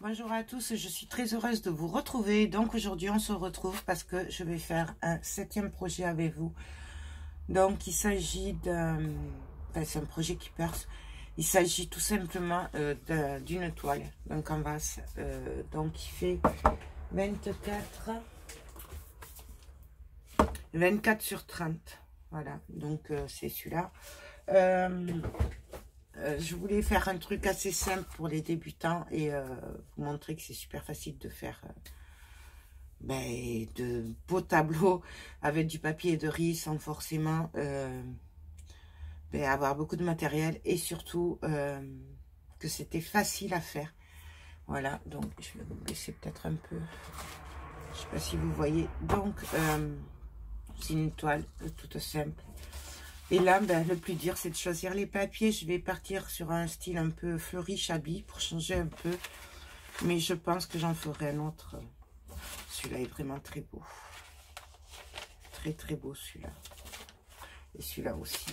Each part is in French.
Bonjour à tous, je suis très heureuse de vous retrouver. Donc aujourd'hui on se retrouve parce que je vais faire un 7e projet avec vous. Donc il s'agit d'un... Enfin, c'est un projet qui perce. Il s'agit tout simplement d'une toile, d'un canvas. Donc il fait 24 sur 30. Voilà, donc c'est celui-là. Je voulais faire un truc assez simple pour les débutants et vous montrer que c'est super facile de faire de beaux tableaux avec du papier de riz sans forcément avoir beaucoup de matériel et surtout que c'était facile à faire. Voilà, donc je vais vous laisser peut-être un peu, je sais pas si vous voyez. Donc c'est une toile toute simple. Et là, le plus dur, c'est de choisir les papiers. Je vais partir sur un style un peu fleuri, shabby, pour changer un peu. Mais je pense que j'en ferai un autre. Celui-là est vraiment très beau. Très, très beau, celui-là. Et celui-là aussi.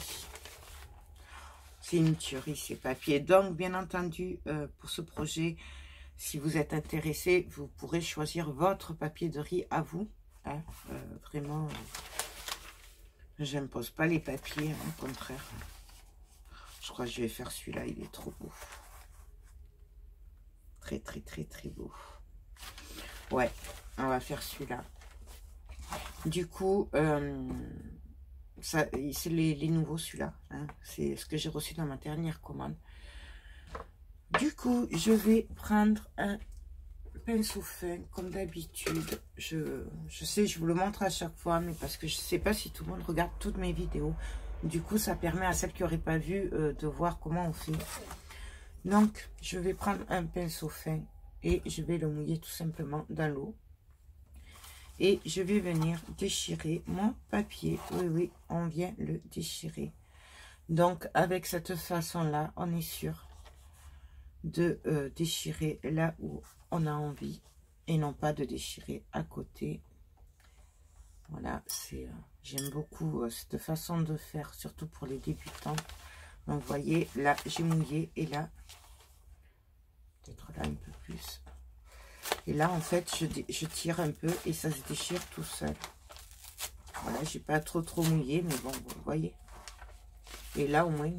C'est une tuerie, ces papiers. Donc, bien entendu, pour ce projet, si vous êtes intéressé, vous pourrez choisir votre papier de riz à vous. Hein, vraiment... J'impose pas les papiers, hein, au contraire. Je crois que je vais faire celui-là, il est trop beau. Très, très, très, très beau. Ouais, on va faire celui-là. Du coup, c'est les nouveaux, celui-là. Hein, c'est ce que j'ai reçu dans ma dernière commande. Du coup, je vais prendre un pinceau fin, comme d'habitude. Je sais, je vous le montre à chaque fois, mais parce que je sais pas si tout le monde regarde toutes mes vidéos. Du coup, ça permet à celles qui n'auraient pas vu de voir comment on fait. Donc, je vais prendre un pinceau fin et je vais le mouiller tout simplement dans l'eau. Et je vais venir déchirer mon papier. Oui, oui, on vient le déchirer. Donc, avec cette façon-là, on est sûr de déchirer là où on a envie et non pas de déchirer à côté. Voilà, c'est j'aime beaucoup cette façon de faire, surtout pour les débutants. Donc, vous voyez, là, j'ai mouillé et là, peut-être là un peu plus. Et là, en fait, je tire un peu et ça se déchire tout seul. Voilà, j'ai pas trop mouillé, mais bon, vous voyez. Et là, au moins,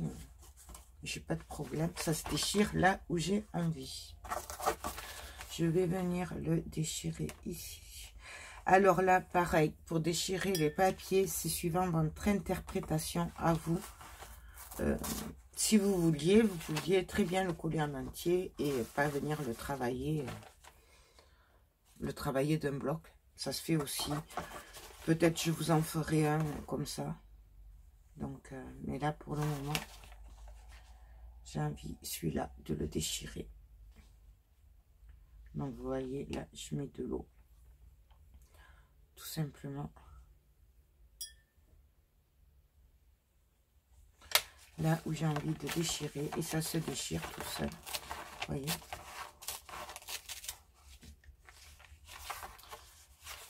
j'ai pas de problème. Ça se déchire là où j'ai envie. Je vais venir le déchirer ici. Alors là, pareil, pour déchirer les papiers, c'est suivant votre interprétation à vous. Si vous pouviez très bien le coller en entier et pas venir le travailler d'un bloc. Ça se fait aussi. Peut-être je vous en ferai un comme ça. Donc, mais là, pour le moment, j'ai envie, celui-là, de le déchirer. Donc, vous voyez, là, je mets de l'eau. Tout simplement. Là où j'ai envie de déchirer. Et ça se déchire tout seul. Vous voyez.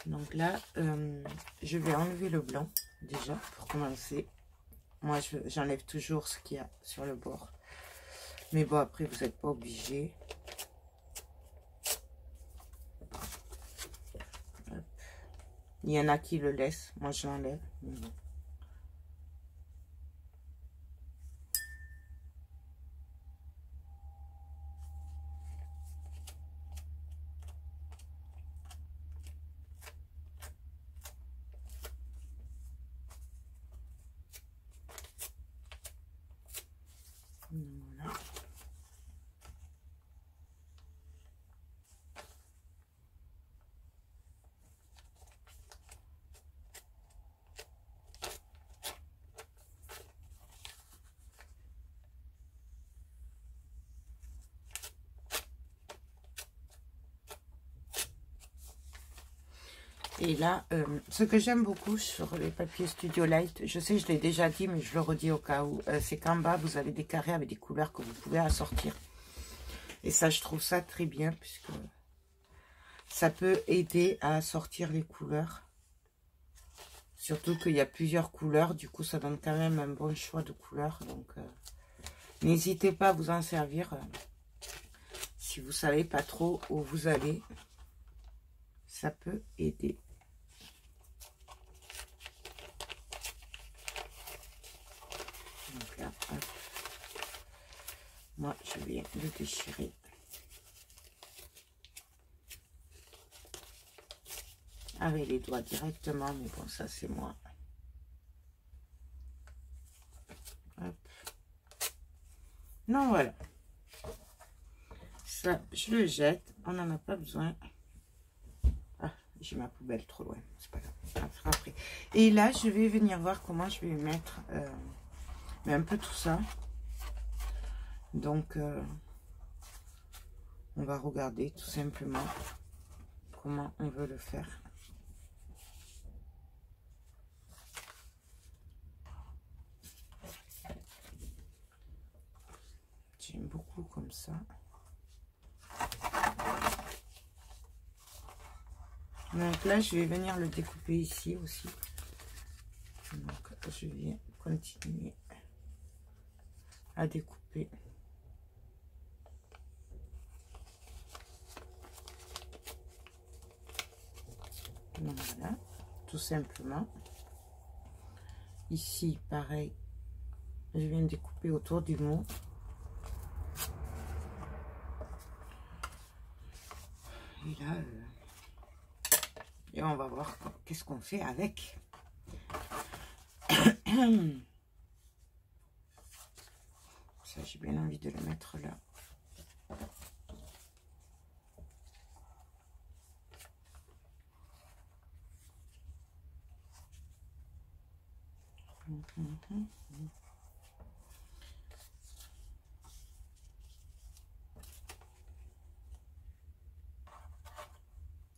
Donc là, je vais enlever le blanc, déjà, pour commencer. Moi, j'enlève toujours ce qu'il y a sur le bord. Mais bon, après, vous n'êtes pas obligé. Il y en a qui le laissent. Moi, je l'enlève. Voilà. Et là, ce que j'aime beaucoup sur les papiers Studio Light, je sais, je l'ai déjà dit, mais je le redis au cas où, c'est qu'en bas, vous avez des carrés avec des couleurs que vous pouvez assortir. Et ça, je trouve ça très bien, puisque ça peut aider à assortir les couleurs. Surtout qu'il y a plusieurs couleurs, du coup, ça donne quand même un bon choix de couleurs. Donc, n'hésitez pas à vous en servir si si vous savez pas trop où vous allez, ça peut aider. Donc là, hop. Moi, je vais le déchirer. Avec les doigts directement, mais bon, ça c'est moi. Hop. Non, voilà. Ça, je le jette. On n'en a pas besoin. Ah, j'ai ma poubelle trop loin. C'est pas grave. On fera après. Et là, je vais venir voir comment je vais mettre mais un peu tout ça. Donc, on va regarder tout simplement comment on veut le faire. J'aime beaucoup comme ça. Donc là, je vais venir le découper ici aussi. Donc, je vais continuer à découper. Donc voilà, tout simplement. Ici, pareil, je viens de découper autour du mot. Et là, et on va voir qu'est-ce qu'on fait avec. Ça, j'ai bien envie de le mettre là.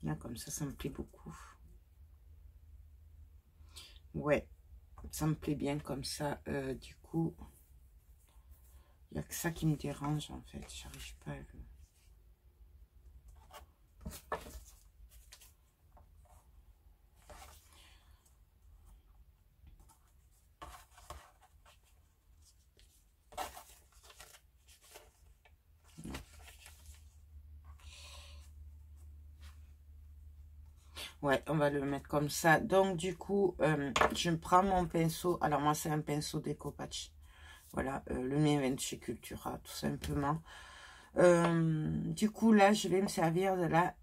Là, comme ça me plaît beaucoup. Ouais, ça me plaît bien comme ça. Du coup, il n'y a que ça qui me dérange en fait. J'arrive pas à le... Ouais, on va le mettre comme ça. Donc, du coup, je prends mon pinceau. Alors, moi, c'est un pinceau découpage. Voilà, le mien vient de chez Cultura, tout simplement. Du coup, là, je vais me servir de la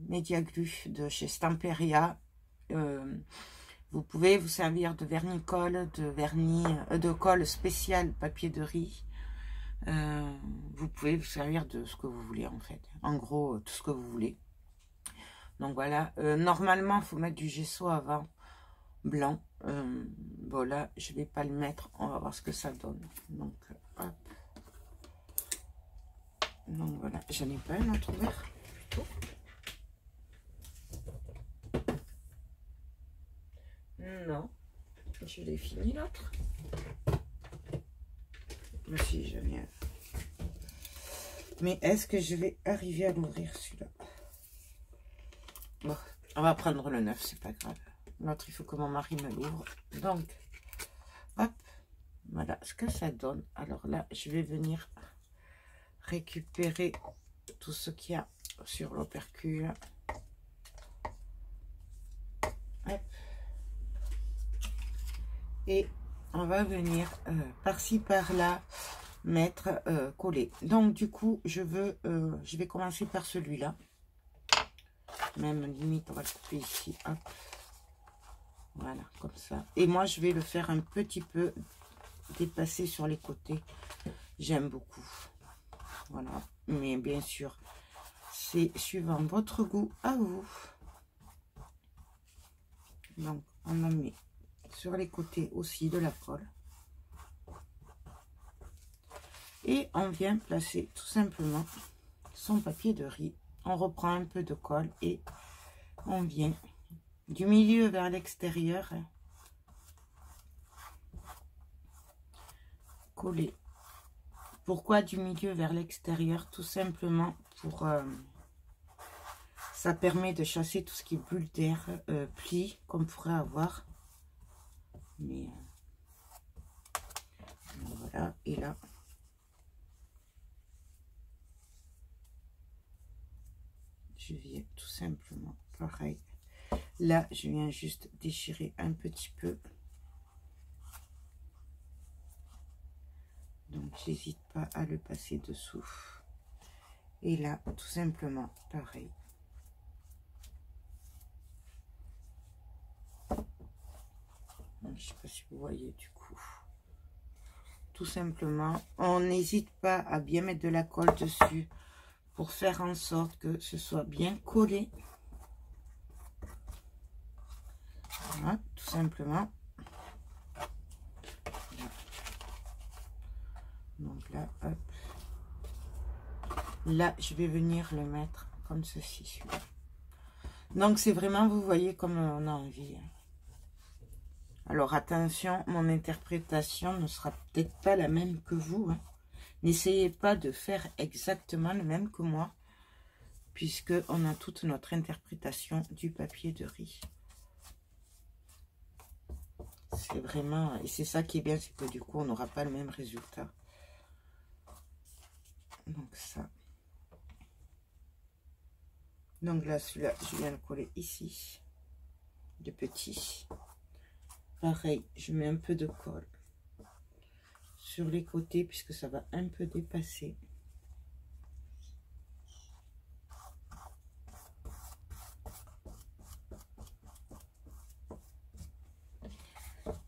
Media Glue de chez Stamperia. Vous pouvez vous servir de vernis-colle, de colle spéciale papier de riz. Vous pouvez vous servir de ce que vous voulez, en fait. En gros, tout ce que vous voulez. Donc voilà, normalement, il faut mettre du gesso avant blanc. Voilà, je vais pas le mettre. On va voir ce que ça donne. Donc, hop. Donc voilà, j'en ai pas un autre ouvert plutôt. Non, je l'ai fini l'autre. Mais si, j'en ai un. Mais est-ce que je vais arriver à l'ouvrir celui-là? Bon, on va prendre le 9, c'est pas grave. L'autre, il faut que mon mari me l'ouvre. Donc, hop, voilà ce que ça donne. Alors là, je vais venir récupérer tout ce qu'il y a sur l'opercule. Hop. Et on va venir par-ci, par-là, mettre, coller. Donc, du coup, je vais commencer par celui-là. Même limite, on va le couper ici. Hop. Voilà, comme ça. Et moi, je vais le faire un petit peu dépasser sur les côtés. J'aime beaucoup. Voilà. Mais bien sûr, c'est suivant votre goût à vous. Donc, on en met sur les côtés aussi de la colle. Et on vient placer tout simplement son papier de riz. On reprend un peu de colle et on vient du milieu vers l'extérieur coller. Pourquoi du milieu vers l'extérieur? Tout simplement pour... ça permet de chasser tout ce qui est bulle d'air, plis qu'on pourrait avoir. Mais voilà, et là... je viens tout simplement, pareil. Là, je viens juste déchirer un petit peu. Donc, j'hésite pas à le passer dessous. Et là, tout simplement, pareil. Je ne sais pas si vous voyez du coup. Tout simplement, on n'hésite pas à bien mettre de la colle dessus pour faire en sorte que ce soit bien collé. Voilà, tout simplement. Donc là, hop. Là, je vais venir le mettre comme ceci. Donc, c'est vraiment, vous voyez, comme on a envie. Alors, attention, mon interprétation ne sera peut-être pas la même que vous. Hein. N'essayez pas de faire exactement le même que moi, puisque on a toute notre interprétation du papier de riz. C'est vraiment... Et c'est ça qui est bien, c'est que du coup, on n'aura pas le même résultat. Donc, ça... Donc là, celui-là, je viens le coller ici, de petit. Pareil, je mets un peu de colle sur les côtés, puisque ça va un peu dépasser.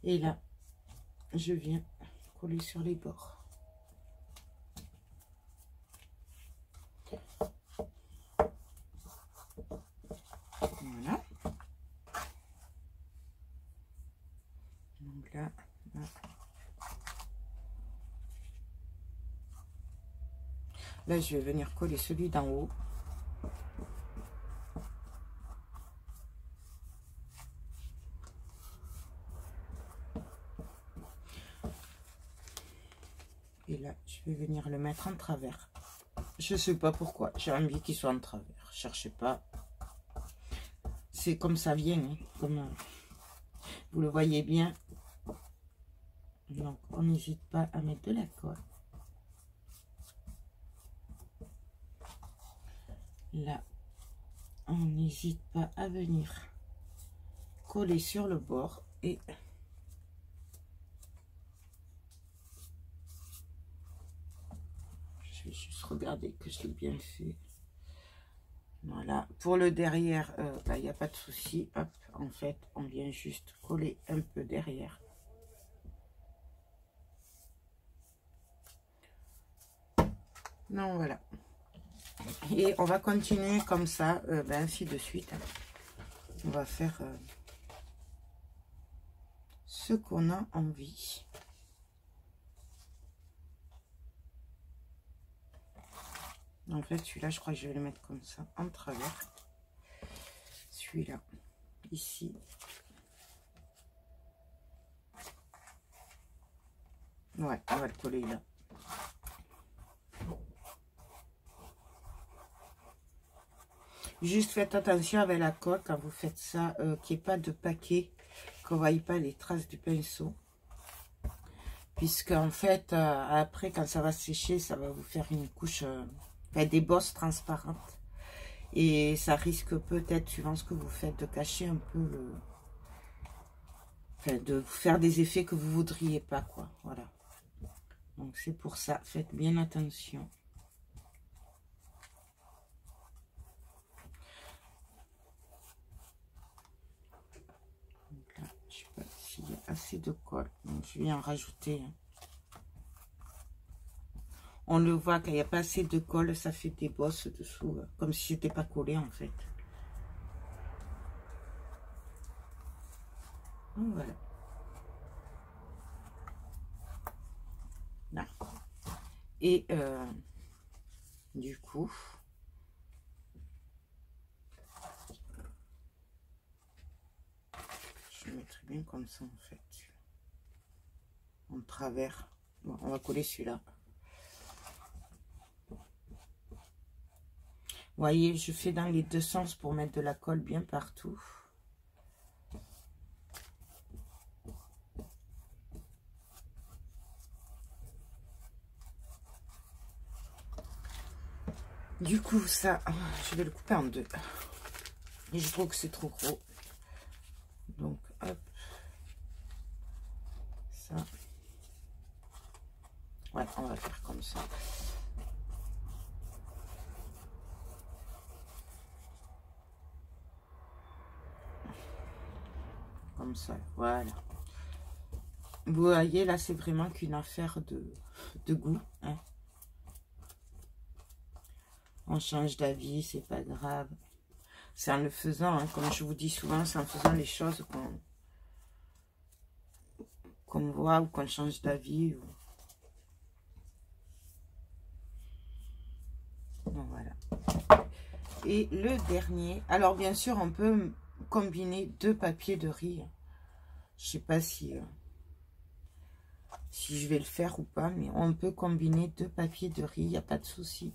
Et là, je viens coller sur les bords. Voilà. Donc là, là, je vais venir coller celui d'en haut. Et là, je vais venir le mettre en travers. Je sais pas pourquoi. J'ai envie qu'il soit en travers. Cherchez pas. C'est comme ça vient. Hein, comme vous le voyez bien. Donc, on n'hésite pas à mettre de la colle. Là, on n'hésite pas à venir coller sur le bord et je vais juste regarder que je l'ai bien fait. Voilà, pour le derrière, il n'y a pas de souci. Hop, en fait, on vient juste coller un peu derrière. Non, voilà. Et on va continuer comme ça, ainsi de suite. On va faire ce qu'on a envie. En fait, celui-là, je crois que je vais le mettre comme ça, en travers. Celui-là, ici. Ouais, on va le coller là. Juste faites attention avec la colle quand vous faites ça, qu'il n'y ait pas de paquet, qu'on ne voie pas les traces du pinceau. Puisque en fait, après, quand ça va sécher, ça va vous faire une couche, des bosses transparentes. Et ça risque peut-être, suivant ce que vous faites, de cacher un peu le... Enfin, de faire des effets que vous ne voudriez pas, quoi. Voilà. Donc, c'est pour ça. Faites bien attention. Donc là, je ne sais pas s'il y a assez de colle. Donc, je vais en rajouter. Hein. On le voit, quand il n'y a pas assez de colle, ça fait des bosses dessous. Comme si c'était pas collé, en fait. Donc, voilà. Là. Et du coup, je le mettrai bien comme ça en fait, en travers. Bon, on va coller celui-là. Vous voyez, je fais dans les deux sens pour mettre de la colle bien partout. Du coup, ça, je vais le couper en deux. Et je trouve que c'est trop gros. Donc, hop. Ça. Ouais, on va faire comme ça. Comme ça, voilà. Vous voyez, là, c'est vraiment qu'une affaire de goût. Hein. On change d'avis, c'est pas grave. C'est en le faisant, hein, comme je vous dis souvent, c'est en faisant les choses qu'on voit ou qu'on change d'avis. Bon, voilà. Et le dernier, alors bien sûr, on peut combiner 2 papiers de riz. Je sais pas si je vais le faire ou pas, mais on peut combiner 2 papiers de riz, il n'y a pas de souci.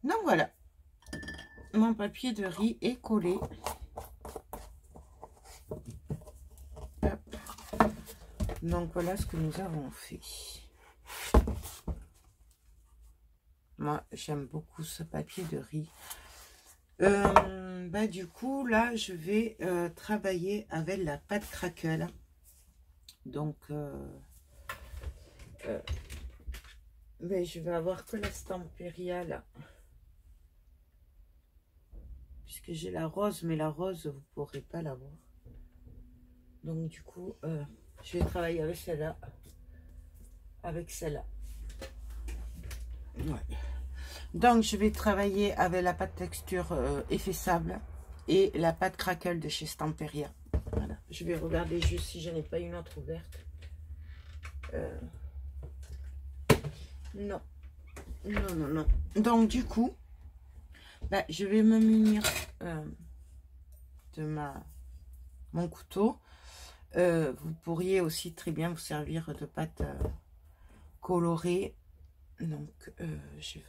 Donc voilà, mon papier de riz est collé. Hop. Donc voilà ce que nous avons fait. Moi, j'aime beaucoup ce papier de riz. Bah, du coup, là, je vais travailler avec la pâte crackle. Donc, mais je vais avoir que la Stamperia là. Puisque j'ai la rose, mais la rose, vous ne pourrez pas la voir. Donc, du coup, je vais travailler avec celle-là. Avec celle-là. Ouais. Donc, je vais travailler avec la pâte texture effet sable et la pâte crackle de chez Stamperia. Voilà. Je vais regarder juste si je n'ai pas une autre ouverte. Non. Non, non, non. Donc, du coup, bah, je vais me munir de mon couteau. Vous pourriez aussi très bien vous servir de pâte colorée. Donc, je ne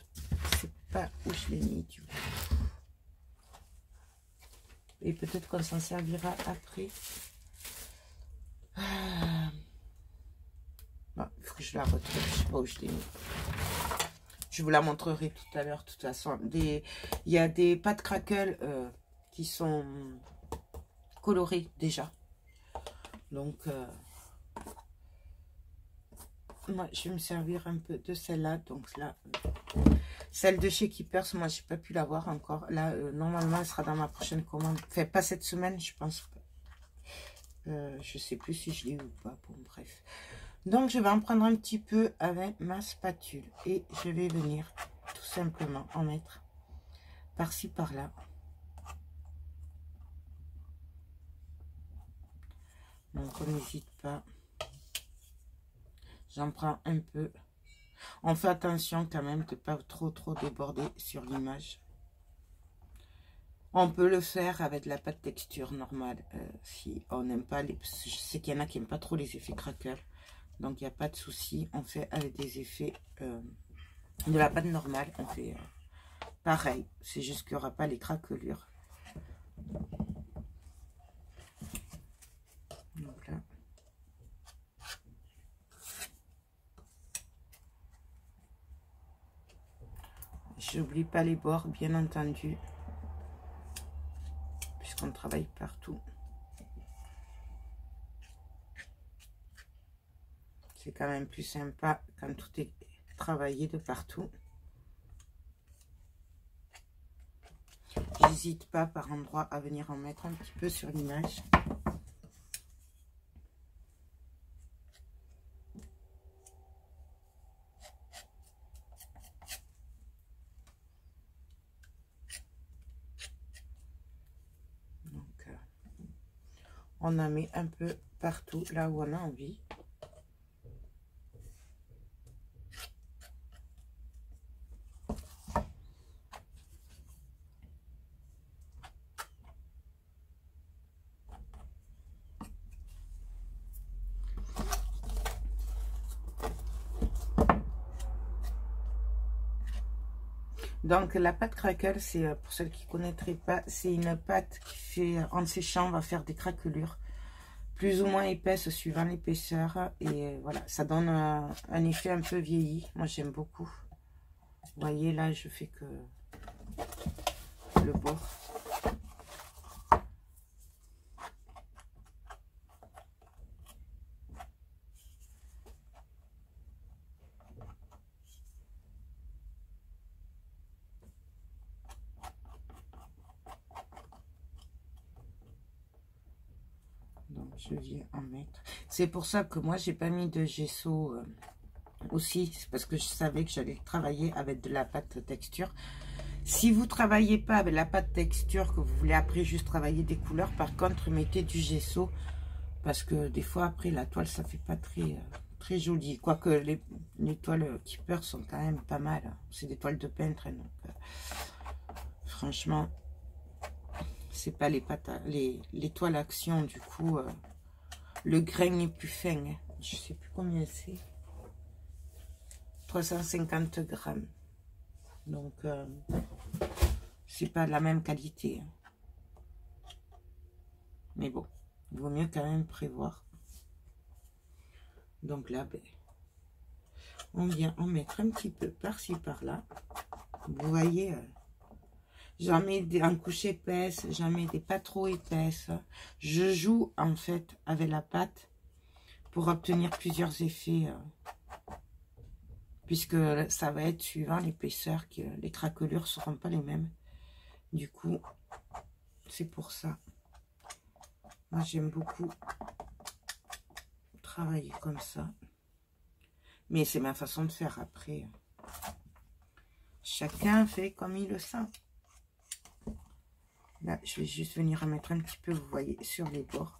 sais pas où je l'ai mis du coup. Et peut-être qu'on s'en servira après. Bon, il faut que je la retrouve. Je ne sais pas où je l'ai mis. Je vous la montrerai tout à l'heure. De toute façon, il y a des pâtes crackle qui sont colorées déjà. Donc, moi, je vais me servir un peu de celle-là. Donc là, celle de chez Keepers, moi, j'ai pas pu l'avoir encore. Là, normalement, elle sera dans ma prochaine commande. Enfin, pas cette semaine, je pense pas. Je sais plus si je l'ai ou pas. Bon, bref. Donc, je vais en prendre un petit peu avec ma spatule. Et je vais venir tout simplement en mettre par-ci, par-là. Donc, on n'hésite pas. J'en prends un peu. On fait attention quand même de ne pas trop déborder sur l'image. On peut le faire avec de la pâte texture normale. Si on n'aime pas les... Je sais qu'il y en a qui n'aiment pas trop les effets crackle. Donc, il n'y a pas de souci. On fait avec des effets de la pâte normale. On fait pareil. C'est juste qu'il n'y aura pas les craquelures. Donc là. J'oublie pas les bords, bien entendu. Puisqu'on travaille partout. C'est quand même plus sympa quand tout est travaillé de partout. J'hésite pas par endroit à venir en mettre un petit peu sur l'image. Donc, on en met un peu partout là où on a envie. Donc la pâte craquelle, c'est pour celles qui ne connaîtraient pas, c'est une pâte qui fait, en séchant, on va faire des craquelures plus ou moins épaisses suivant l'épaisseur. Et voilà, ça donne un effet un peu vieilli. Moi j'aime beaucoup. Vous voyez là, je fais que le bord. Donc je viens en mettre. C'est pour ça que moi j'ai pas mis de gesso aussi. C'est parce que je savais que j'allais travailler avec de la pâte texture. Si vous travaillez pas avec la pâte texture, que vous voulez après juste travailler des couleurs, par contre mettez du gesso. Parce que des fois après la toile ça fait pas très joli. Quoique les toiles Keeper sont quand même pas mal. C'est des toiles de peintre. Donc franchement, c'est pas les pâtes, les toiles action. Du coup, le grain est plus fin. Hein. Je sais plus combien c'est. 350 grammes. Donc, c'est pas de la même qualité. Hein. Mais bon, il vaut mieux quand même prévoir. Donc là, ben, on vient en mettre un petit peu par-ci, par-là. Vous voyez, j'en mets des en couche épaisse, j'en mets des pas trop épaisses. Je joue en fait avec la pâte pour obtenir plusieurs effets. Puisque ça va être suivant l'épaisseur, que les craquelures ne seront pas les mêmes. Du coup, c'est pour ça. Moi, j'aime beaucoup travailler comme ça. Mais c'est ma façon de faire après. Chacun fait comme il le sent. Là, je vais juste venir en mettre un petit peu, vous voyez, sur les bords.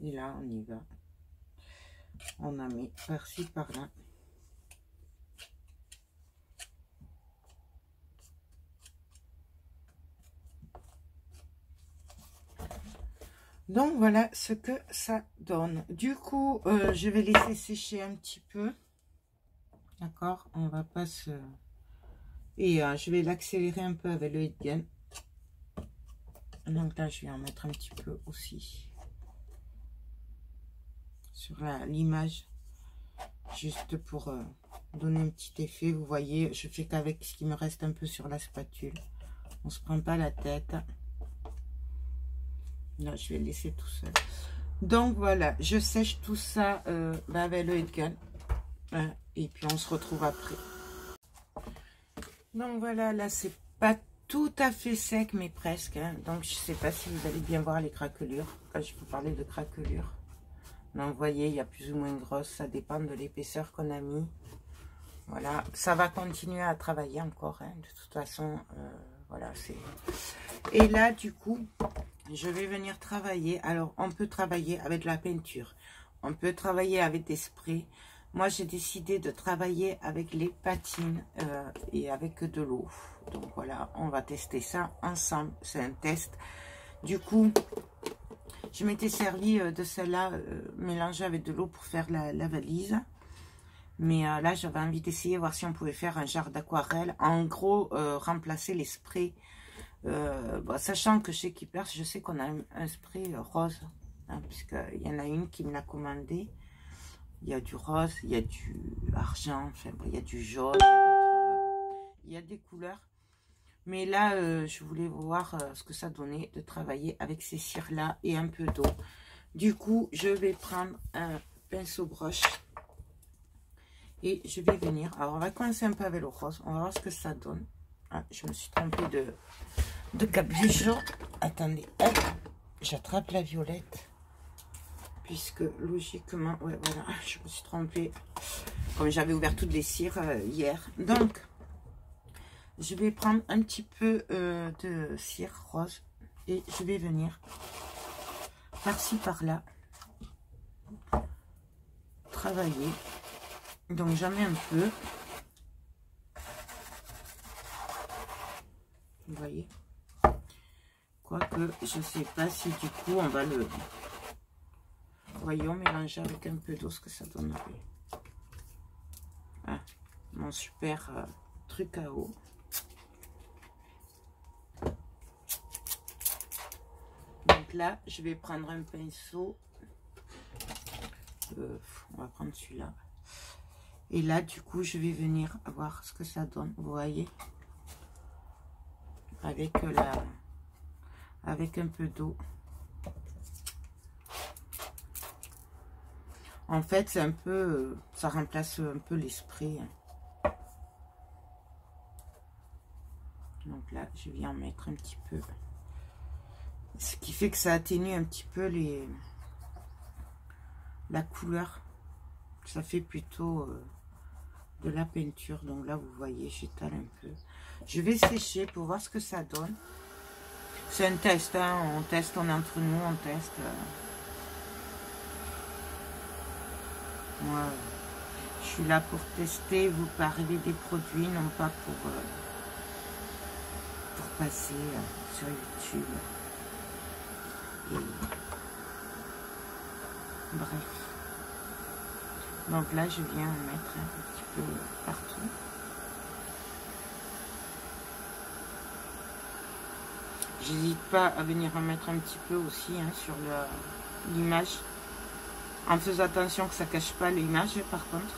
Et là, on y va. On en met par-ci, par-là. Donc, voilà ce que ça donne. Du coup, je vais laisser sécher un petit peu. D'accord? On va pas se... Et je vais l'accélérer un peu avec le heat gun. Donc là, je vais en mettre un petit peu aussi. Sur l'image, juste pour donner un petit effet. Vous voyez, je fais qu'avec ce qui me reste un peu sur la spatule. On se prend pas la tête. Là, je vais laisser tout seul. Donc voilà, je sèche tout ça avec le heat gun. Et puis on se retrouve après. Donc voilà, là c'est pas tout à fait sec, mais presque. Hein. Donc je sais pas si vous allez bien voir les craquelures. Quand je vous parlais de craquelures. Donc, vous voyez, il y a plus ou moins grosse, ça dépend de l'épaisseur qu'on a mis. Voilà, ça va continuer à travailler encore, hein. De toute façon, voilà, c'est... Et là, du coup, je vais venir travailler. Alors, on peut travailler avec de la peinture, on peut travailler avec des sprays. Moi, j'ai décidé de travailler avec les patines et avec de l'eau. Donc, voilà, on va tester ça ensemble. C'est un test. Du coup... Je m'étais servi de celle-là mélangée avec de l'eau pour faire la valise. Mais là, j'avais envie d'essayer, voir si on pouvait faire un genre d'aquarelle. En gros, remplacer les sprays. Bon, sachant que chez Keeper, je sais qu'on a un spray rose. Hein, puisqu'il y en a une qui me l'a commandé. Il y a du rose, il y a du argent, enfin, bon, il y a du jaune. Il y a des couleurs. Mais là, je voulais voir ce que ça donnait de travailler avec ces cires-là et un peu d'eau. Du coup, je vais prendre un pinceau broche. Et je vais venir. Alors, on va commencer un peu avec le rose. On va voir ce que ça donne. Ah, je me suis trompée de capuchon. Attendez, j'attrape la violette. Puisque, logiquement, ouais, voilà, je me suis trompée. Comme j'avais ouvert toutes les cires hier. Donc... Je vais prendre un petit peu de cire rose et je vais venir par-ci par-là travailler. Donc j'en mets un peu. Vous voyez? Quoique, je sais pas si du coup on va le... Voyons, mélanger avec un peu d'eau ce que ça donnerait. Ah, mon super truc à eau. Donc là, je vais prendre un pinceau. On va prendre celui-là. Et là, du coup, je vais venir voir ce que ça donne. Vous voyez? Avec avec un peu d'eau. En fait, c'est un peu... ça remplace un peu l'esprit. Donc là, je viens en mettre un petit peu. Ce qui fait que ça atténue un petit peu la couleur. Ça fait plutôt de la peinture. Donc là, vous voyez, j'étale un peu. Je vais sécher pour voir ce que ça donne. C'est un test, hein. On teste, on est entre nous, on teste. Moi, je suis là pour tester, vous parler des produits, non pas pour passer sur YouTube. Et... bref. Donc là, je viens en mettre un petit peu partout. J'hésite pas à venir en mettre un petit peu aussi hein, sur l'image. En faisant attention que ça cache pas l'image par contre.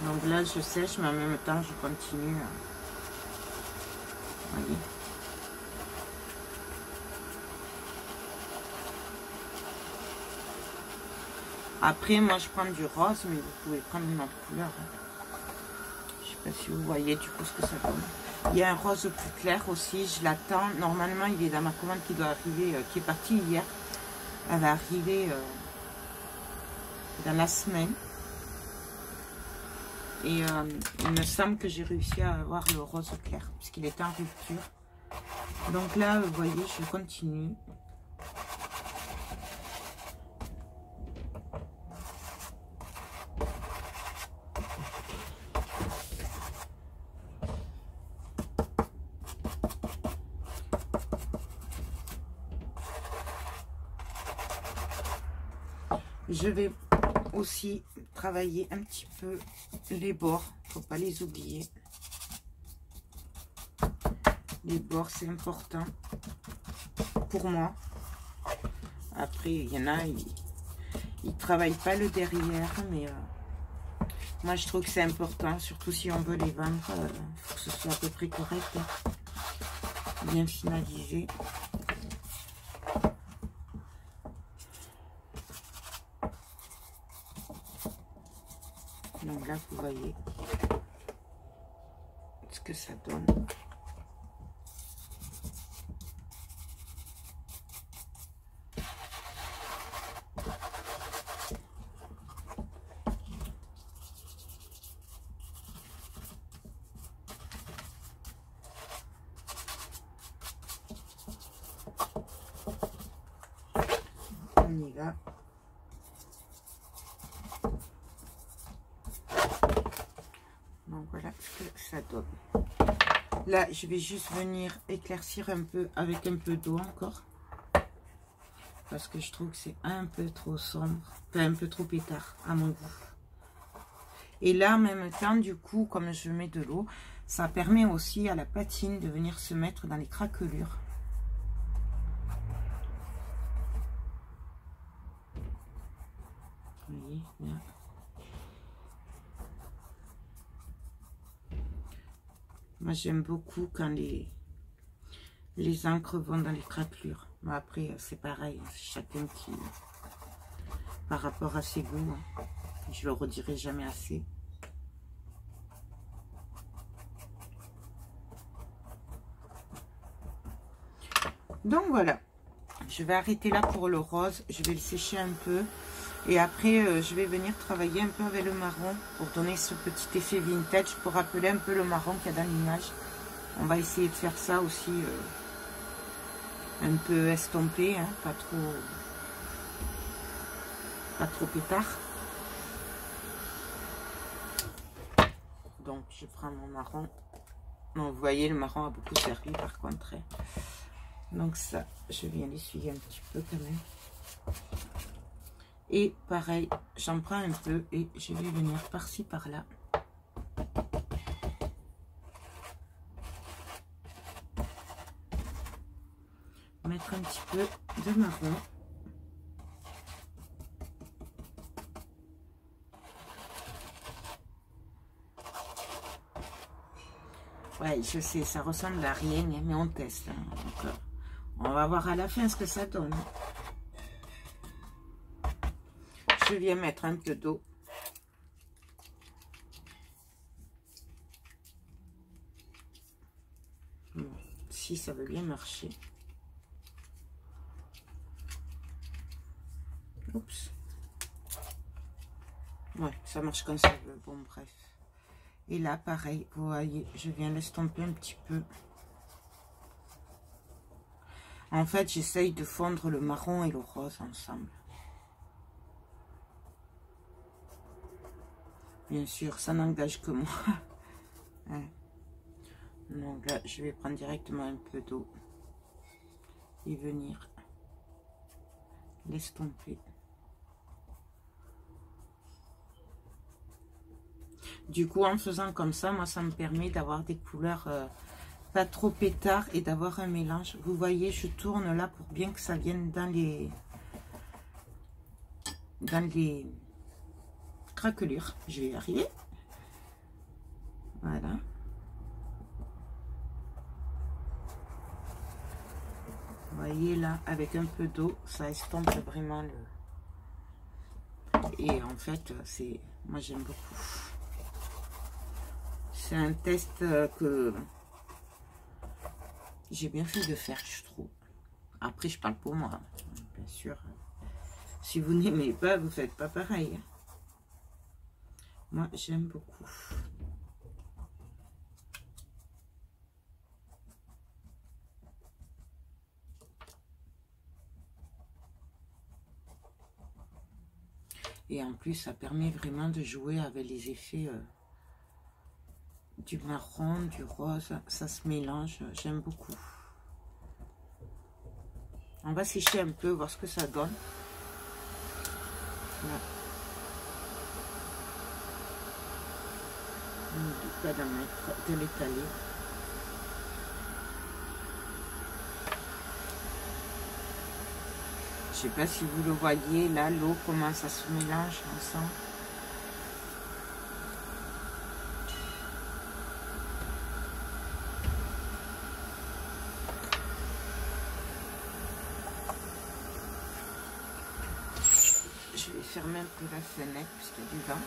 Donc là, je sèche, mais en même temps, je continue. Vous voyez. Après, moi, je prends du rose, mais vous pouvez prendre une autre couleur. Je sais pas si vous voyez du coup ce que ça donne. Il y a un rose plus clair aussi, je l'attends. Normalement, il est dans ma commande qui doit arriver, qui est partie hier. Elle va arriver dans la semaine. Et il me semble que j'ai réussi à avoir le rose clair, puisqu'il était en rupture. Donc là, vous voyez, je continue. Je vais aussi travailler un petit peu les bords, faut pas les oublier. Les bords, c'est important pour moi. Après, il y en a, ils travaillent pas le derrière, mais moi je trouve que c'est important, surtout si on veut les vendre, faut que ce soit à peu près correct, hein, bien finalisé. Donc là, vous voyez ce que ça donne. On y va. Donc voilà ce que ça donne. Là, je vais juste venir éclaircir un peu avec un peu d'eau encore. Parce que je trouve que c'est un peu trop sombre. Enfin, un peu trop pétard à mon goût. Et là, en même temps, du coup, comme je mets de l'eau, ça permet aussi à la patine de venir se mettre dans les craquelures. Vous voyez, là. Moi, j'aime beaucoup quand les encres vont dans les craquelures. Mais après, c'est pareil. Chacun qui... par rapport à ses goûts. Hein. Je le redirai jamais assez. Donc voilà, je vais arrêter là pour le rose. Je vais le sécher un peu. Et après, je vais venir travailler un peu avec le marron pour donner ce petit effet vintage, pour rappeler un peu le marron qu'il y a dans l'image. On va essayer de faire ça aussi un peu estompé, hein, pas trop pétard. Donc je prends mon marron. Donc, vous voyez, le marron a beaucoup servi par contre. Donc ça, je viens l'essuyer un petit peu quand même. Et pareil, j'en prends un peu et je vais venir par-ci, par-là. Mettre un petit peu de marron. Ouais, je sais, ça ressemble à rien, mais on teste. Hein. Donc, on va voir à la fin ce que ça donne. Je viens mettre un peu d'eau. Bon, si ça veut bien marcher. Oups. Ouais, ça marche comme ça veut. Bon, bref. Et là, pareil, vous voyez, je viens l'estomper un petit peu. En fait, j'essaye de fondre le marron et le rose ensemble. Bien sûr, ça n'engage que moi. Ouais. Donc là, je vais prendre directement un peu d'eau et venir l'estomper. Du coup, en faisant comme ça, moi, ça me permet d'avoir des couleurs pas trop pétard et d'avoir un mélange. Vous voyez, je tourne là pour bien que ça vienne dans les craquelures. Je vais y arriver. Voilà. Vous voyez là, avec un peu d'eau, ça estompe vraiment le... Et en fait, c'est... Moi, j'aime beaucoup. C'est un test que j'ai bien fait de faire, je trouve. Après, je parle pour moi. Bien sûr. Si vous n'aimez pas, vous faites pas pareil. Moi, j'aime beaucoup. Et en plus, ça permet vraiment de jouer avec les effets du marron, du rose. Ça se mélange. J'aime beaucoup. On va sécher un peu, voir ce que ça donne. Là. N'oublie pas de l'étaler. Je sais pas si vous le voyez, là, l'eau, comment ça se mélange ensemble. Je vais fermer un peu la fenêtre, puisqu'il y a du vent.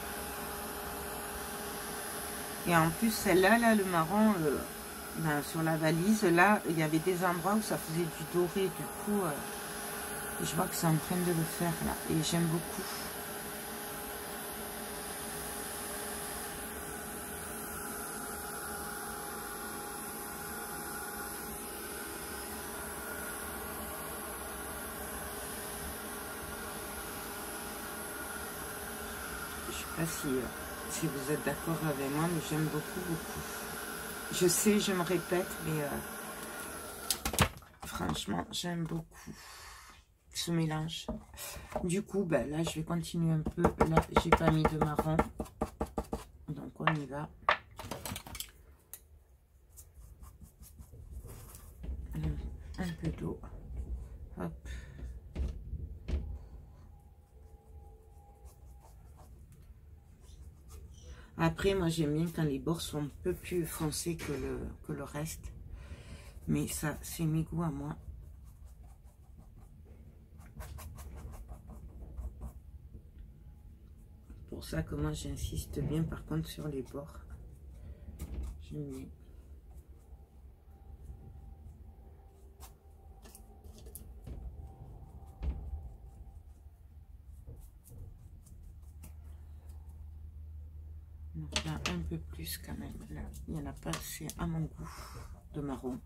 Et en plus, celle-là, là, le marron, ben, sur la valise, là, il y avait des endroits où ça faisait du doré. Du coup, je vois que c'est en train de le faire, là. Et j'aime beaucoup. Je sais pas si vous êtes d'accord avec moi, mais j'aime beaucoup, beaucoup. Je sais, je me répète, mais franchement, j'aime beaucoup ce mélange. Du coup, ben, là, je vais continuer un peu. Là, j'ai pas mis de marron. Donc, on y va. Un peu d'eau. Hop. Après, moi, j'aime bien quand les bords sont un peu plus foncés que le reste. Mais ça, c'est mes goûts à moi. Pour ça que moi, j'insiste bien, par contre, sur les bords. J'aime bien. Donc là, un peu plus quand même. Là, il n'y en a pas assez à mon goût de marron.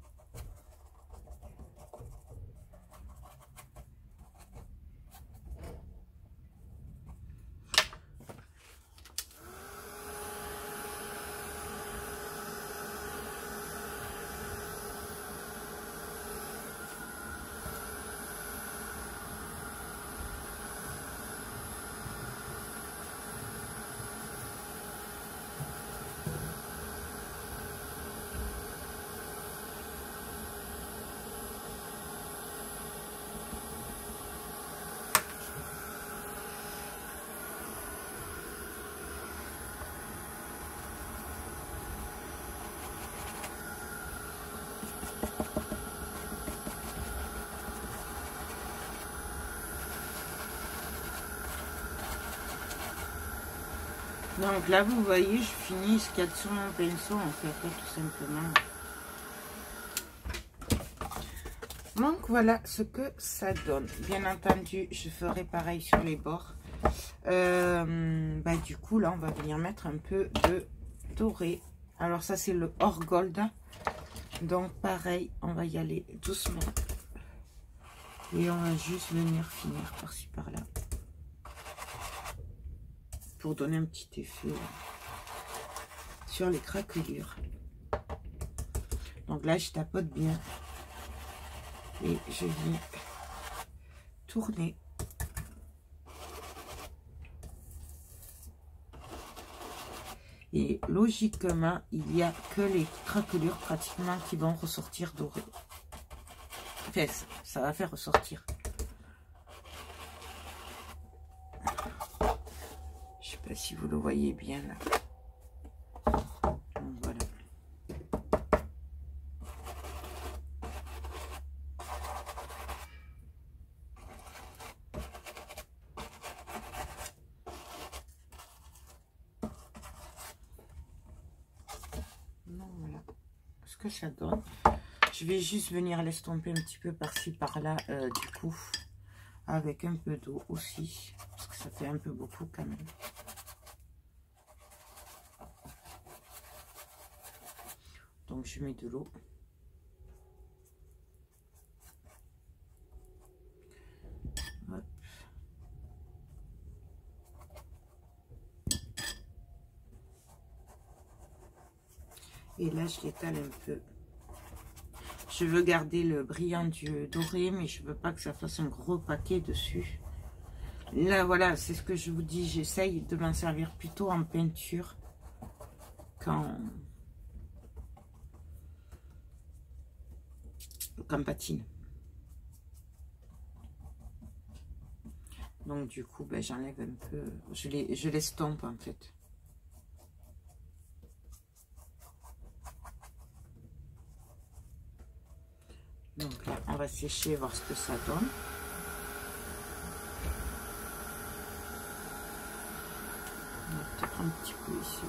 Donc là, vous voyez, je finis ce qu'il y a sur mon pinceau, en fait, là, tout simplement. Donc voilà ce que ça donne. Bien entendu, je ferai pareil sur les bords. Du coup, là, on va venir mettre un peu de doré. Alors ça, c'est le Or Gold. Donc pareil, on va y aller doucement. Et on va juste venir finir par-ci, par-là. Pour donner un petit effet sur les craquelures. Donc là, je tapote bien. Et je viens tourner. Et logiquement, il n'y a que les craquelures pratiquement qui vont ressortir dorées. Enfin, ça va faire ressortir. Je sais pas si vous le voyez bien là. Donc, voilà. Donc voilà ce que ça donne. Je vais juste venir l'estomper un petit peu par-ci par-là du coup avec un peu d'eau aussi parce que ça fait un peu beaucoup quand même. Donc je mets de l'eau. Et là je l'étale un peu. Je veux garder le brillant du doré, mais je veux pas que ça fasse un gros paquet dessus. Là voilà, c'est ce que je vous dis, j'essaye de m'en servir plutôt en peinture qu'en patine. Donc du coup, ben, j'enlève un peu, je l'estompe en fait. Donc là, on va sécher, voir ce que ça donne. On va peut-être un petit peu ici.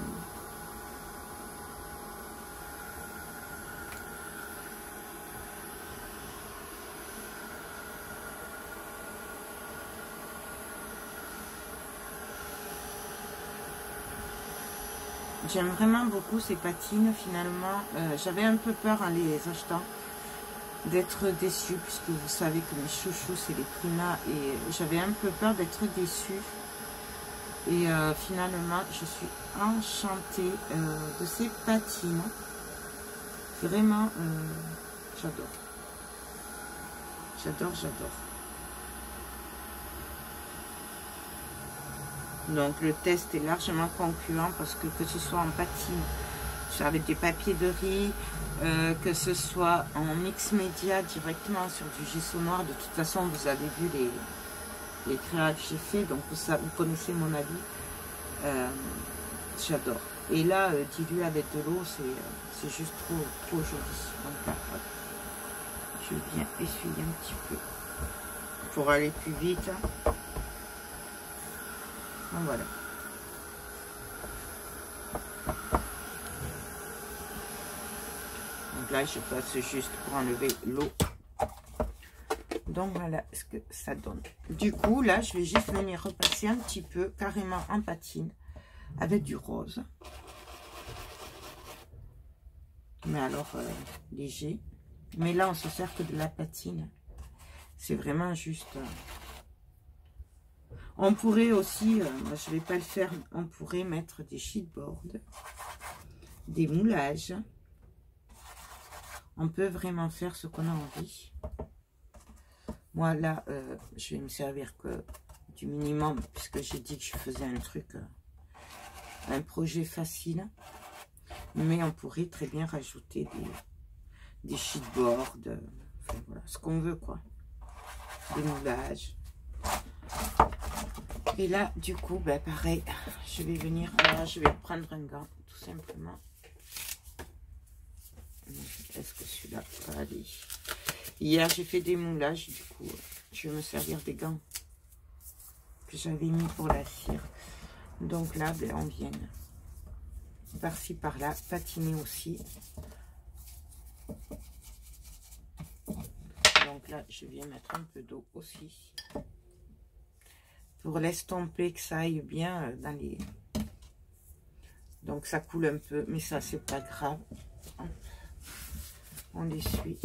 J'aime vraiment beaucoup ces patines finalement. J'avais un peu peur en les achetant d'être déçue, puisque vous savez que mes chouchous c'est les Prima, et j'avais un peu peur d'être déçue. Et finalement, je suis enchantée de ces patines. Vraiment, j'adore. J'adore, j'adore. Donc le test est largement concluant parce que ce soit en patine, avec des papiers de riz, que ce soit en mix média directement sur du gesso noir, de toute façon vous avez vu les créas que j'ai fait, donc vous connaissez mon avis. J'adore. Et là, dilué avec de l'eau, c'est juste trop joli. Donc là, hop, je viens essuyer un petit peu pour aller plus vite. Donc voilà. Donc là, je passe juste pour enlever l'eau. Donc voilà ce que ça donne. Du coup, là, je vais juste venir repasser un petit peu carrément en patine avec du rose. Mais alors, léger. Mais là, on se sert que de la patine. C'est vraiment juste... On pourrait aussi, moi je vais pas le faire, on pourrait mettre des sheetboards, des moulages. On peut vraiment faire ce qu'on a envie. Moi là, je vais me servir que du minimum, puisque j'ai dit que je faisais un truc, un projet facile. Mais on pourrait très bien rajouter des sheetboards, enfin voilà, ce qu'on veut quoi. Des moulages. Et là, du coup, ben, pareil, je vais venir, là, je vais prendre un gant, tout simplement. Est-ce que celui-là va aller? Hier, j'ai fait des moulages, du coup, je vais me servir des gants que j'avais mis pour la cire. Donc là, ben, on vient par-ci, par-là, patiner aussi. Donc là, je viens mettre un peu d'eau aussi. Pour l'estomper, que ça aille bien dans les... Donc ça coule un peu, mais ça c'est pas grave. On l'essuie.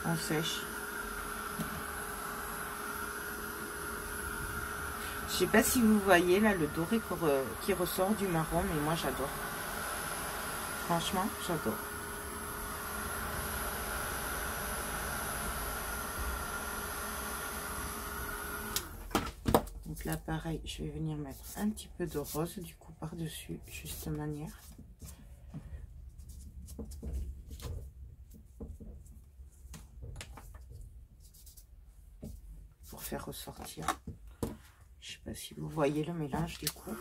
On sèche. Je sais pas si vous voyez là le doré qui ressort du marron, mais moi j'adore. Franchement, j'adore. Donc là, pareil, je vais venir mettre un petit peu de rose, du coup, par-dessus, juste de manière. Pour faire ressortir. Je sais pas si vous voyez le mélange, du coup.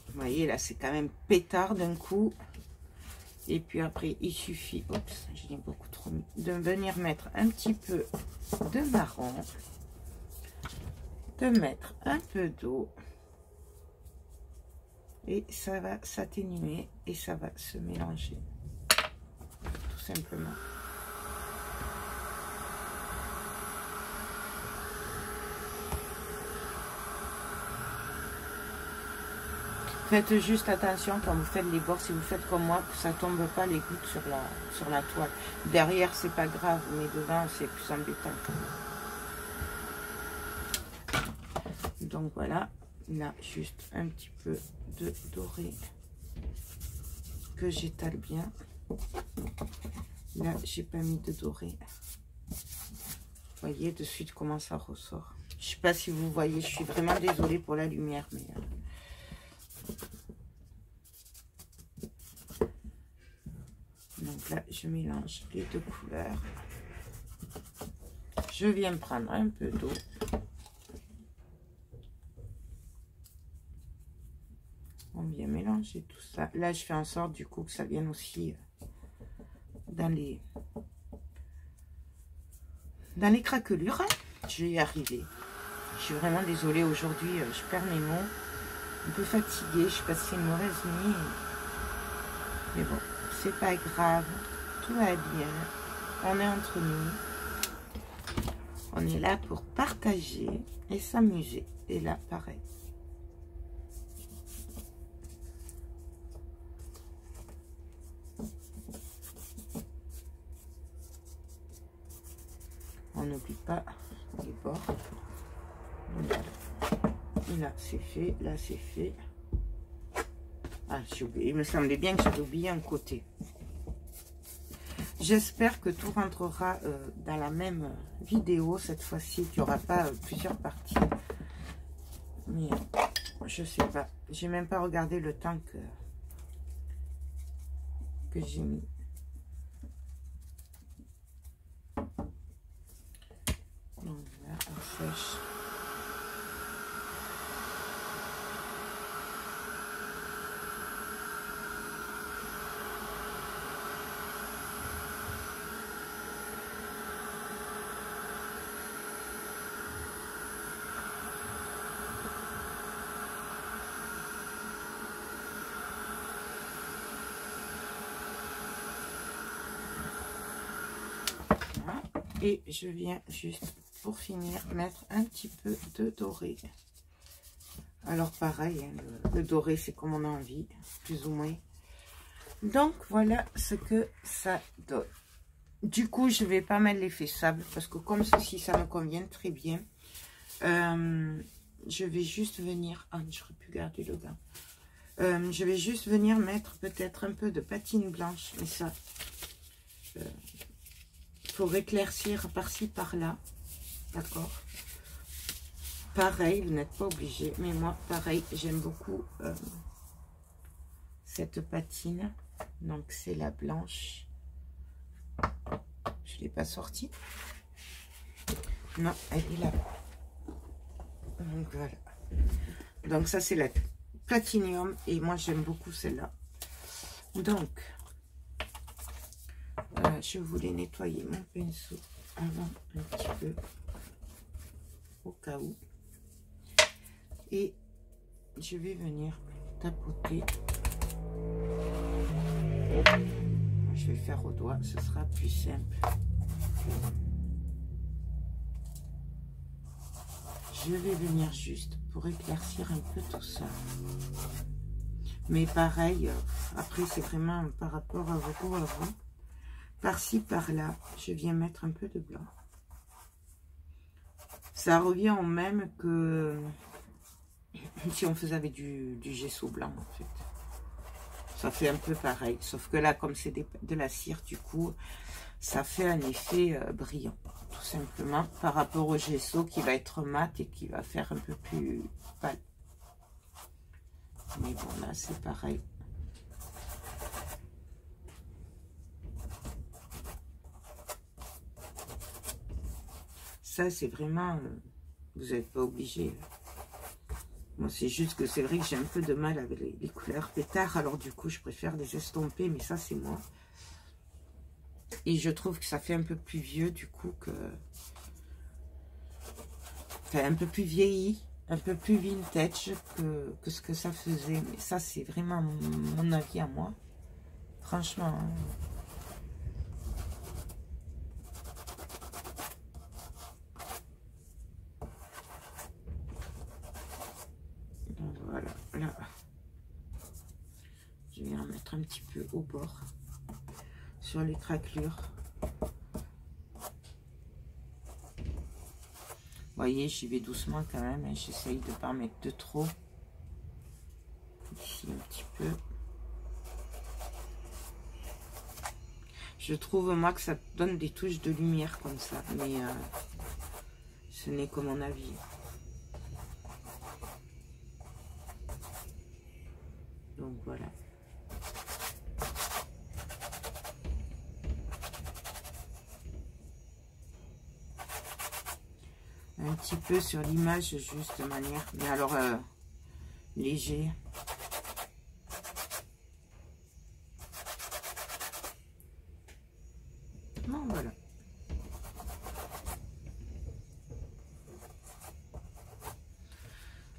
Vous voyez, là, c'est quand même pétard d'un coup. Et puis après, il suffit, oups, j'ai beaucoup trop mis, de venir mettre un petit peu de marron, de mettre un peu d'eau. Et ça va s'atténuer et ça va se mélanger, tout simplement. Faites juste attention quand vous faites les bords, si vous faites comme moi, que ça ne tombe pas les gouttes sur la toile. Derrière, c'est pas grave, mais devant, c'est plus embêtant. Donc voilà, là, juste un petit peu de doré que j'étale bien. Là, j'ai pas mis de doré. Vous voyez de suite comment ça ressort. Je sais pas si vous voyez, je suis vraiment désolée pour la lumière, mais... Donc là, je mélange les deux couleurs. Je viens prendre un peu d'eau. On vient mélanger tout ça. Là, je fais en sorte du coup que ça vienne aussi dans les craquelures. Je vais y arriver. Je suis vraiment désolée aujourd'hui. Je perds mes mots. Un peu fatiguée. Je sais pas si c'est une mauvaise nuit. Mais bon, c'est pas grave. Tout va bien. On est entre nous. On est là pour partager et s'amuser. Et là, pareil. On n'oublie pas les bords. Voilà. Et là, c'est fait. Là, c'est fait. Ah, j'ai oublié. Il me semblait bien que j'avais oublié un côté. J'espère que tout rentrera dans la même vidéo cette fois-ci, qu'il n'y aura pas plusieurs parties. Mais je sais pas. J'ai même pas regardé le temps que j'ai mis. Donc là, on sèche. Et je viens juste, pour finir, mettre un petit peu de doré. Alors pareil, hein, le doré, c'est comme on a envie, plus ou moins. Donc, voilà ce que ça donne. Du coup, je vais pas mettre l'effet sable, parce que comme ceci, ça me convient très bien. Je vais juste venir... Ah, j'aurais pu garder le gant. Je vais juste venir mettre peut-être un peu de patine blanche, mais ça... pour éclaircir par-ci, par-là. D'accord? Pareil, vous n'êtes pas obligé, mais moi, pareil, j'aime beaucoup cette patine. Donc, c'est la blanche. Je ne l'ai pas sortie. Non, elle est là. Donc, voilà. Donc, ça, c'est la platinium. Et moi, j'aime beaucoup celle-là. Donc, je voulais nettoyer mon pinceau avant un petit peu. Au cas où. Et je vais venir tapoter. Je vais faire au doigt, ce sera plus simple. Je vais venir juste pour éclaircir un peu tout ça. Mais pareil, après c'est vraiment par rapport à vos goûts à vous. Par-ci, par-là, je viens mettre un peu de blanc. Ça revient au même que si on faisait avec du gesso blanc en fait. Ça fait un peu pareil, sauf que là, comme c'est de la cire, du coup, ça fait un effet brillant, tout simplement, par rapport au gesso qui va être mat et qui va faire un peu plus pâle. Mais bon, là, c'est pareil. Ça, c'est vraiment... vous n'êtes pas obligé. Moi, c'est juste que c'est vrai que j'ai un peu de mal avec les couleurs pétard. Alors, du coup, je préfère les estomper. Mais ça, c'est moi. Et je trouve que ça fait un peu plus vieux, du coup, que... Enfin, un peu plus vieilli. Un peu plus vintage que ce que ça faisait. Mais ça, c'est vraiment mon avis à moi. Franchement. Hein. Voilà, là, je vais en mettre un petit peu au bord, sur les craquelures. Vous voyez, j'y vais doucement quand même, hein, j'essaye de ne pas en mettre de trop. Ici un petit peu. Je trouve, moi, que ça donne des touches de lumière comme ça, mais ce n'est que mon avis. Donc voilà. Un petit peu sur l'image, juste de manière, mais alors léger. Bon, voilà.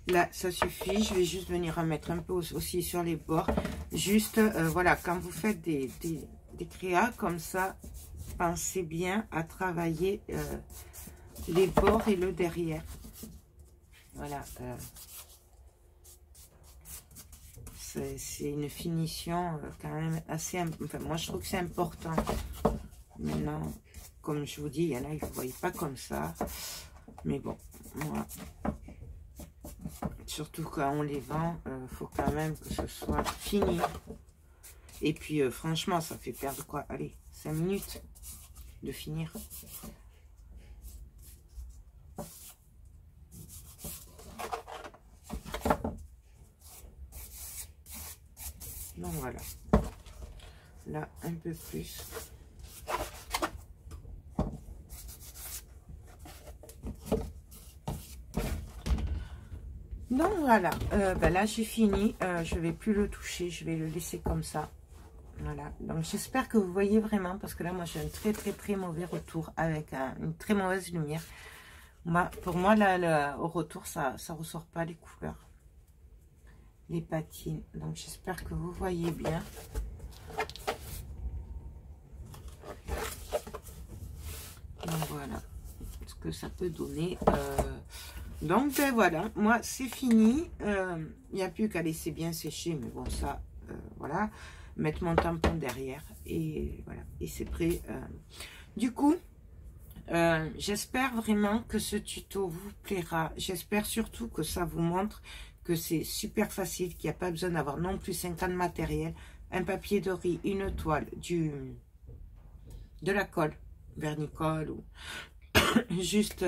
Là, ça suffit. Je vais juste venir en mettre un peu aussi sur les bords. Juste, voilà, quand vous faites des créas comme ça, pensez bien à travailler les bords et le derrière. Voilà. C'est une finition quand même assez... Enfin, moi, je trouve que c'est important. Maintenant, comme je vous dis, il y en a, ils ne voient pas comme ça. Mais bon, moi... Surtout quand on les vend, faut quand même que ce soit fini. Et puis, franchement, ça fait perdre quoi? Allez, 5 minutes de finir. Donc voilà. Là, un peu plus. Donc voilà, ben là j'ai fini, je vais plus le toucher, je vais le laisser comme ça. Voilà, donc j'espère que vous voyez vraiment, parce que là moi j'ai un très mauvais retour avec une très mauvaise lumière. Moi, pour moi là, au retour ça ressort pas les couleurs, les patines. Donc j'espère que vous voyez bien. Donc voilà. que ça peut donner. Donc, ben voilà, moi, c'est fini. Il n'y a plus qu'à laisser bien sécher, mais bon, ça, voilà. Mettre mon tampon derrière, et voilà, et c'est prêt. Du coup, j'espère vraiment que ce tuto vous plaira. J'espère surtout que ça vous montre que c'est super facile, qu'il n'y a pas besoin d'avoir non plus 50 matériel, un papier de riz, une toile, de la colle, vernicole, ou juste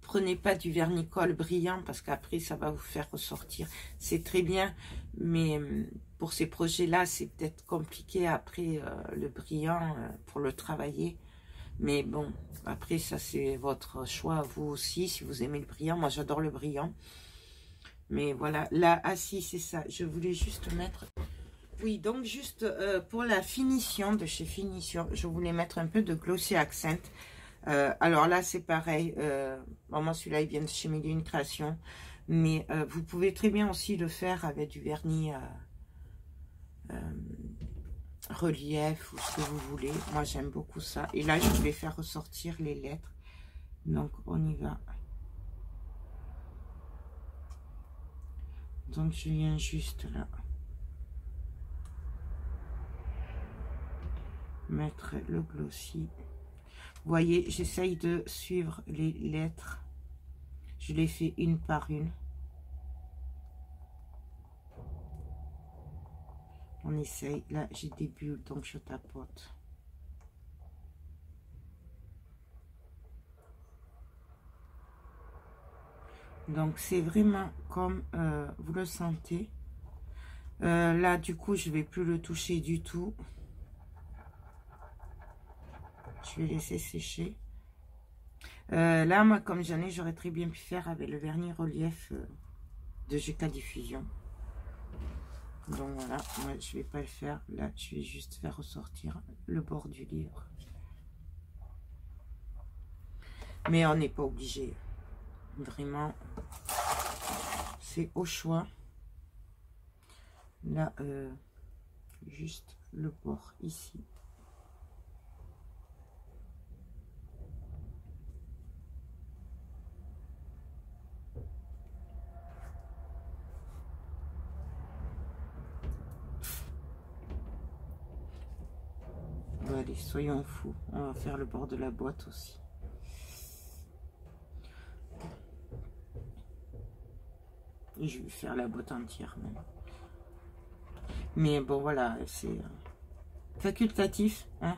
prenez pas du vernicole brillant parce qu'après ça va vous faire ressortir. C'est très bien, mais pour ces projets là c'est peut-être compliqué après le brillant pour le travailler. Mais bon, après ça c'est votre choix, vous aussi, si vous aimez le brillant. Moi j'adore le brillant. Mais voilà, là, ah si, c'est ça. Je voulais juste mettre... Oui, donc juste pour la finition de chez Finition, je voulais mettre un peu de Glossy Accent. Alors là, c'est pareil. Bon, moi, celui-là, il vient de chez Mille et Une Créations. Mais vous pouvez très bien aussi le faire avec du vernis relief ou ce que vous voulez. Moi, j'aime beaucoup ça. Et là, je voulais faire ressortir les lettres. Donc, on y va. Donc, je viens juste là mettre le glossy. Vous voyez, j'essaye de suivre les lettres. Je les fais une par une. On essaye. Là, j'ai des bulles, donc je tapote. Donc, c'est vraiment comme vous le sentez. Là, du coup, je vais plus le toucher du tout. Je vais laisser sécher. Là, moi, comme j'en ai, j'aurais très bien pu faire avec le vernis relief de GK Diffusion. Donc voilà, moi, je vais pas le faire. Là, je vais juste faire ressortir le bord du livre. Mais on n'est pas obligé. Vraiment, c'est au choix. Là, juste le bord ici. Bon, allez, soyons fous. On va faire le bord de la boîte aussi. Et je vais faire la boîte entière même. Mais bon, voilà, c'est facultatif, hein.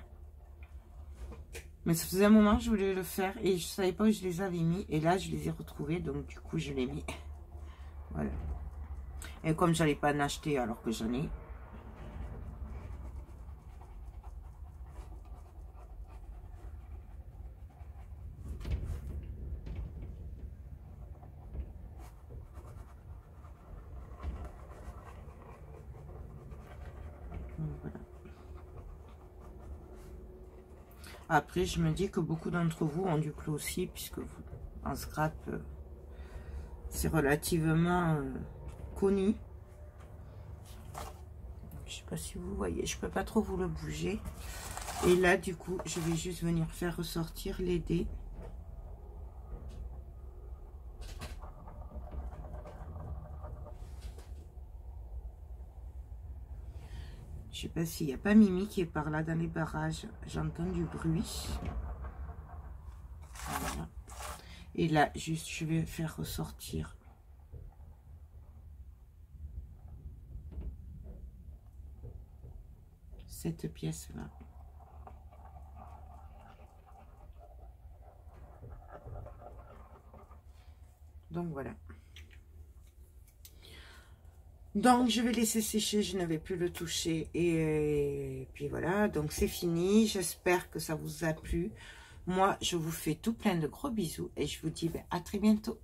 Mais ça faisait un moment que je voulais le faire et je savais pas où je les avais mis. Et là, je les ai retrouvés, donc du coup, je l'ai mis. Voilà. Et comme j'allais pas en acheter alors que j'en ai. Voilà. Après, je me dis que beaucoup d'entre vous ont du glossy, puisque vous, en scrap, c'est relativement connu. Je sais pas si vous voyez, je peux pas trop vous le bouger. Et là, du coup, je vais juste venir faire ressortir les dés. Je sais pas s'il n'y a pas Mimi qui est par là dans les barrages. J'entends du bruit. Voilà. Et là, juste, je vais faire ressortir cette pièce-là. Donc, voilà. Donc, je vais laisser sécher, je ne vais plus le toucher. Et puis voilà, donc c'est fini. J'espère que ça vous a plu. Moi, je vous fais tout plein de gros bisous et je vous dis à très bientôt.